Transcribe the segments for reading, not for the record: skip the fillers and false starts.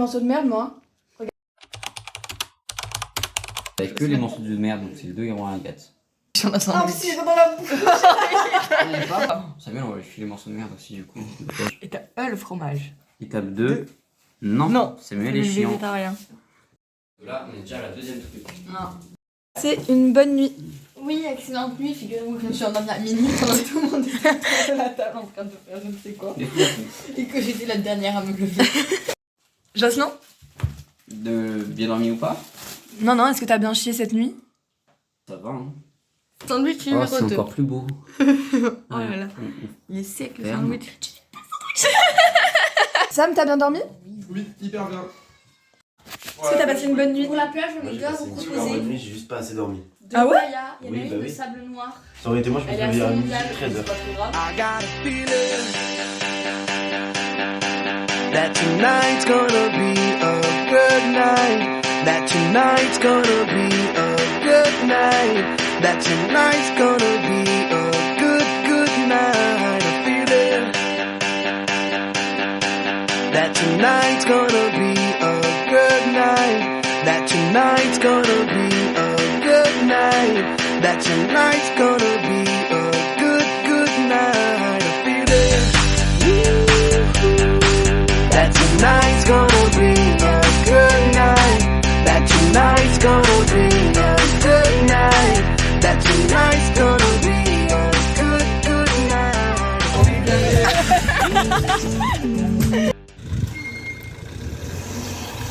morceaux de merde, moi. Avec que les morceaux de merde, donc c'est les 2 héros à la gâte. J'en ai Ah, sandwich. si, dans la bouche. Samuel, on va lui filer les morceaux de merde aussi, du coup. Étape 1, le fromage. Étape 2. Non. Non. Samuel est chiant. Végétarien. Là, on est déjà à la deuxième truc. Non. C'est une bonne nuit. Oui, excellente nuit. Figurez-vous que je me suis endormie à minuit pendant que tout le monde était à la table en train de faire je ne sais quoi. Et que j'étais la dernière à me lever. Jocelyn? De bien dormi ou pas? Non, non, est-ce que t'as bien chié cette nuit? Ça va, hein. Sandwich Oh, numéro c'est 2. encore plus beau. Oh là là. Il est sec le Ferme. sandwich. Sam, t'as bien dormi? Oui, hyper bien. Est-ce que t'as passé une bonne nuit? Pour la plage, j'en Moi, ai j'ai deux à passé vous une super bonne proposer. nuit, j'ai juste pas assez dormi. De Ah ouais? Gaïa, il y en a Oui, une bah de oui. sable noir. Ça aurait été moi, je me Elle suis est réveillé à assez midi mondiale, 13h. c'est pas trop grave. I got a feeling that tonight's gonna be a good night. That tonight's gonna be a good night. That tonight's gonna be a good night. A feeling that tonight's gonna be a good night. That tonight's gonna be a good night. That tonight's gonna be a good night. A feeling that tonight's gonna be a good night. That tonight's gonna be a good night. That tonight's gonna be a good night.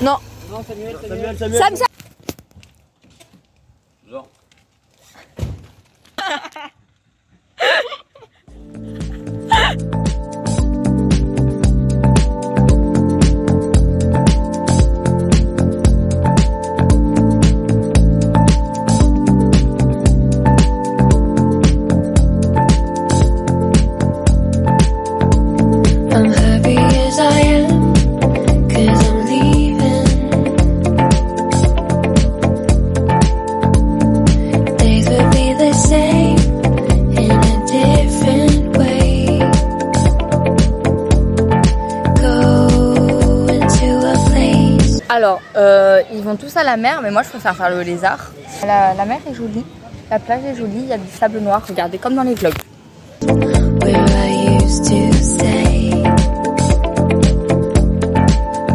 Non. Sam, Sam. Genre. I'm happy as I am, 'cause I'm leaving. Days will be the same in a different way. Go into a place. Alors, ils vont tous à la mer, mais moi je préfère faire le lézard. La mer est jolie, la plage est jolie, il y a du sable noir, regardez comme dans les vlogs. Where I used to say,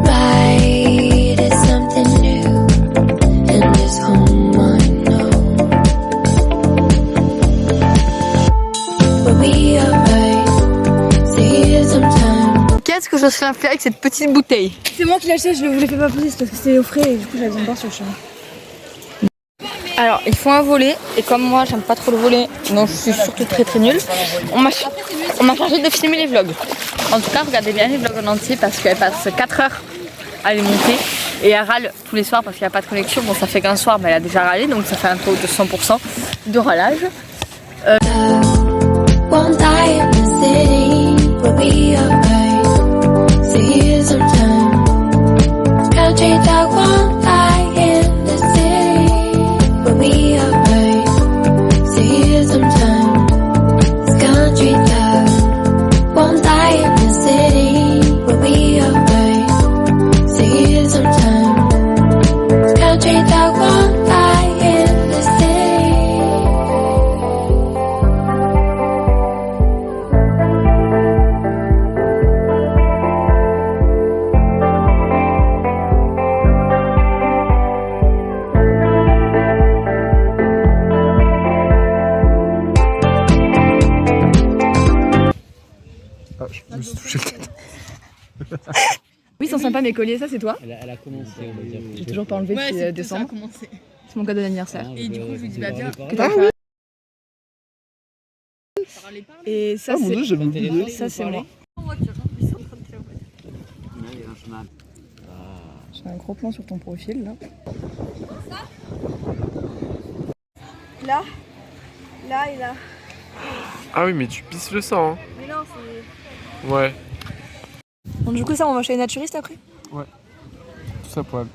right is something new, and this home I know. We'll be alright, see you sometime. Qu'est-ce que Jocelyn fait avec cette petite bouteille? C'est moi qui l'ai acheté, je ne vous l'ai fait pas poser, c'est parce que c'était au frais et du coup j'avais besoin de boire sur le chemin. Alors, ils font un volet, et comme moi j'aime pas trop le volet, donc je suis surtout très nulle, on m'a chargé de filmer les vlogs. En tout cas, regardez bien les vlogs en entier parce qu'elle passe 4 heures à les monter et elle râle tous les soirs parce qu'il n'y a pas de connexion. Bon, ça fait qu'un soir, mais elle a déjà râlé, donc ça fait un taux de 100% de râlage. Won't die in the city, we'll be alright, see you sometime. Country dog won't die in the city, we'll be alright, see you sometime. Country dog won't die in the city, we'll be alright, see you sometime. Country dog won't die in the city. Ah, je me suis touché le tête. Oui, ils sont sympas mes colliers, ça c'est toi? Elle a commencé, on va dire. J'ai toujours pas enlevé depuis décembre. C'est mon cadeau d'anniversaire. Et du coup, je lui dis, bah viens. Que t'as fait. Et ça Ah mon dieu, c'est... j'avais oublié. Ça c'est moi. J'ai un gros plan sur ton profil là. Là et là. Ah oui, mais tu pisses le sang, hein. Mais non, c'est... Ouais. Bon, du coup ça on va chez les naturistes après? Tout ça poil.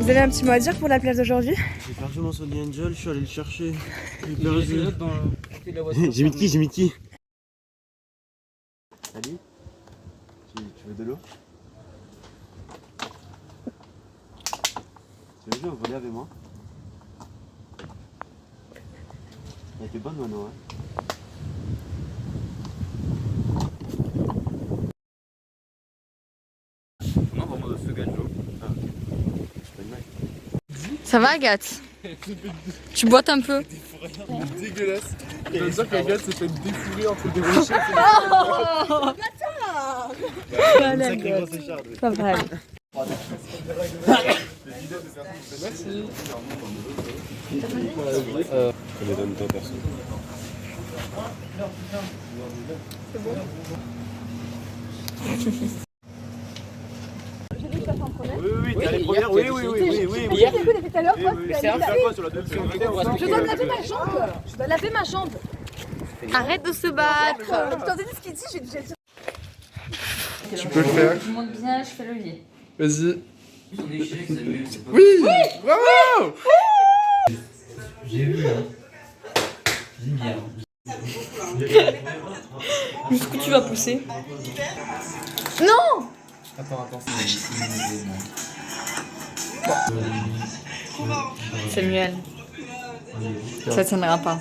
Vous avez un petit mot à dire pour la plage d'aujourd'hui? J'ai perdu mon Sony Angel, je suis allé le chercher. J'ai mis de qui? J'ai mis de qui? Salut. Tu veux de l'eau? Tu veux jouer au volley avec moi? Elle était bonne Mano, hein? Ça va, Agathe? Tu boites un peu? Dégueulasse. Ça veut dire qu'Agathe s'est fait défouler entre des rochers. Pas mal. Merci. Je les donne toi perso. C'est bon? Oui, t'es allée première. Oui. Hier, depuis tout à l'heure, Je dois me laver ma jambe. Je dois laver ma jambe. Arrête de se battre. Je t'entends ce qu'il dit, j'ai Tu peux le faire. Tu montes bien, je fais le lit. Vas-y. Son échec, c'est mieux. Oui, bravo. J'ai vu, hein. J'aime bien. Jusqu'où tu vas pousser? Non! Attends. C'est Muel. Ça tiendra pas.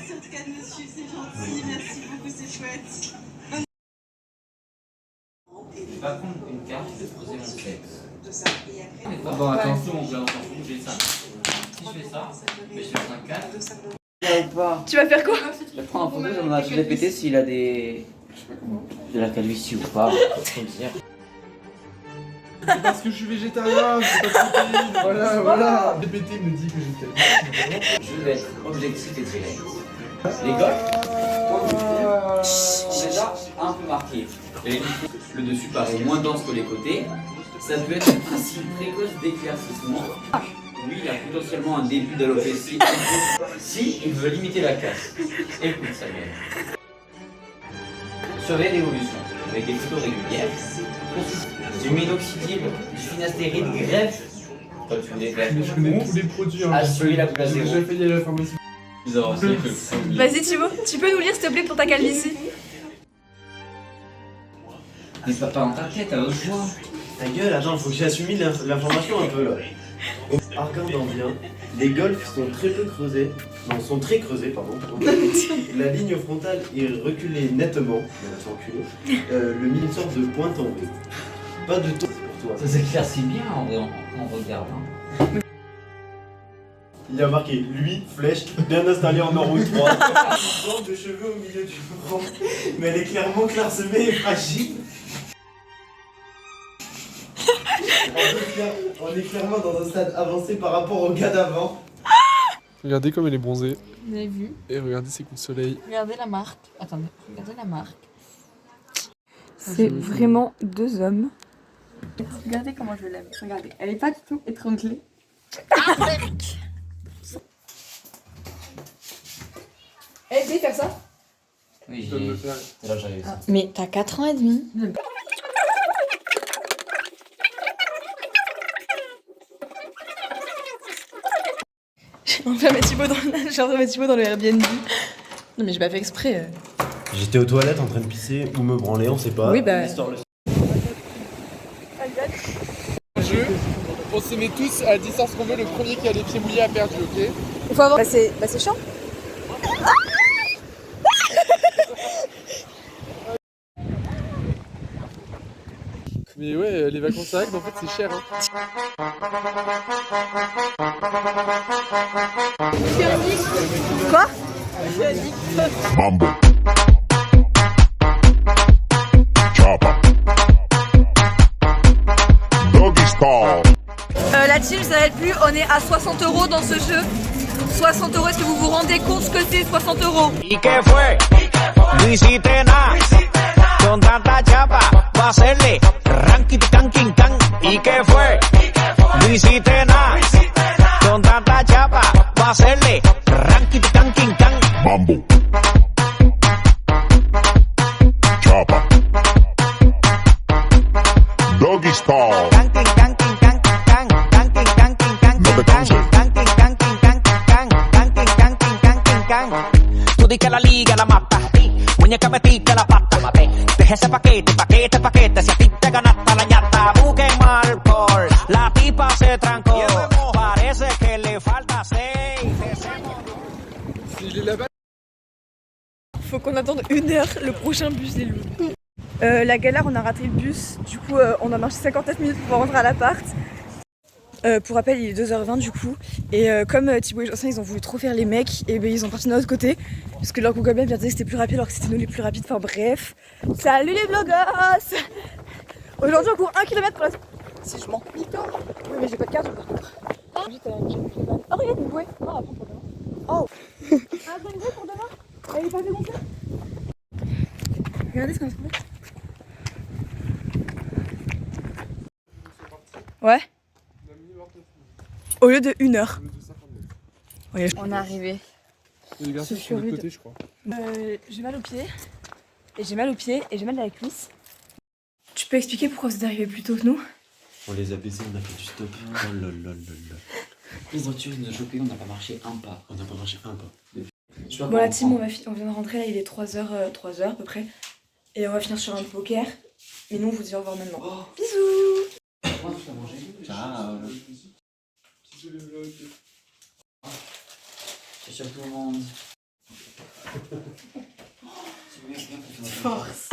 Par contre, une carte, je vais poser mon sexe. Bon, attention, on va j'ai ça. Si je fais ça, mais je fais un 4. Tu vas faire quoi? Je prends un photo, j'en ai répété s'il a des. de la calvitie ou pas. Faut le dire. C'est parce que je suis végétarien, c'est pas protéine. Voilà. DPT me dit que j'ai une calvitie. Je vais être objectif et direct. Les gars sont déjà un peu marqués. Le dessus paraît moins dense que les côtés. Ça peut être un signe précoce d'éclaircissement. Oui, il a potentiellement un début d'alopécie si il veut limiter la casse. Écoute, Samuel. Surveille l'évolution avec des photos régulières. Du minoxidil, du finastéride, greffe. Toi, tu les greffes. Mais je connais tous les produits. Assurer la place J'ai déjà payé à la pharmacie. Plus avancé que. Vas-y Thibaut, tu peux nous lire s'il te plaît pour ta calvitie? Mais pas en ta tête, à autre choix. Ta gueule, attends, faut que j'assume l'information un peu là. En regardant bien, les golfs sont très peu creusés. Non, sont très creusés, pardon. La ligne frontale est reculée nettement. Le mis une sorte de pointe en V. Pas de taux pour toi. Ça s'éclaircit bien en vrai, on regarde. Hein. Il y a marqué lui, flèche, bien installé en or 3. Une bande de cheveux au milieu du front, mais elle est clairement clairsemée et fragile. On est clairement dans un stade avancé par rapport au gars d'avant. Regardez comme elle est bronzée. Vous avez vu? Et regardez ses coups de soleil. Regardez la marque. Attendez, regardez la marque. C'est vraiment deux hommes. Regardez comment je l'aime. Regardez, elle est pas du tout étranglée. Eh, tu sais faire ça? Oui, Je peux me le faire. c'est là que j'arrive. Mais t'as 4 ans et demi. J'ai enfermé Thibaut dans le Airbnb. Non mais j'ai pas fait exprès. J'étais aux toilettes en train de pisser ou me branler, on sait pas. Oui, bah. Jeu, on se met tous à la distance qu'on veut, le premier qui a les pieds mouillés a perdu, ok? Il faut avoir. Bah c'est chiant. Mais ouais, les vacances à Agde, en fait, c'est cher. Hein. Quoi? Mambo. Chopper. Doggy style. La team, ça va être plus. On est à 60 € dans ce jeu. 60 €, est-ce que vous vous rendez compte ce que c'est 60 €? ¿Y qué fue? No hiciste nada. Con tanta chapa, va a hacerle ranking tanking tan. ¿Y qué fue? No hiciste nada. Con tanta chapa, va a hacerle ranking tanking tan. Mambo. Chopper. Doggy style. Tanking tanking tanking tan. Tanking tanking tanking. the guns hit. Tú di que la liga la mata, muñeca metiste la pata. Deja ese paquete, si a ti te ganaste la ñata. Busquen mal por la tipa se trancó. Parece que le falta aceite. S'il est là-bas. Faut qu'on attende 1 heure le prochain bus des loups. La galère, on a raté le bus, du coup on a marché 59 minutes pour rentrer à l'appart. Pour rappel, il est 2h20 du coup, et comme Thibaut et Jocelyn ils ont voulu trop faire les mecs, et ben ils ont parti de l'autre côté, parce que leur Google Maps disait que c'était plus rapide alors que c'était nous les plus rapides, enfin bref. Salut les vloggers! Aujourd'hui on court 1 km pour la... Si je m'en pique. Oui mais j'ai pas de carte par contre. Oh regarde une bouée. Oh, à prendre pour demain. Oh. Ah, une bouée pour demain. Elle est pas dégonflée. Regardez ce qu'on a trouvé. Ouais. Au lieu de 1 heure. Ouais, On est arrivé. Les garçons sont de l'autre côté, je crois. J'ai mal aux pieds. Et j'ai mal aux pieds et j'ai mal à la cuisse. Tu peux expliquer pourquoi vous êtes arrivés plus tôt que nous? On les a baissés, on a fait du stop. Oh là là là là. Les voitures nous ont chopé, on n'a pas marché un pas. On n'a pas marché un pas. Bon la team, on vient de rentrer là, il est 3h à peu près. Et on va finir sur un poker. Mais nous on vous dit au revoir maintenant. Oh. Bisous. Ciao. C'est sur tout le monde. Force.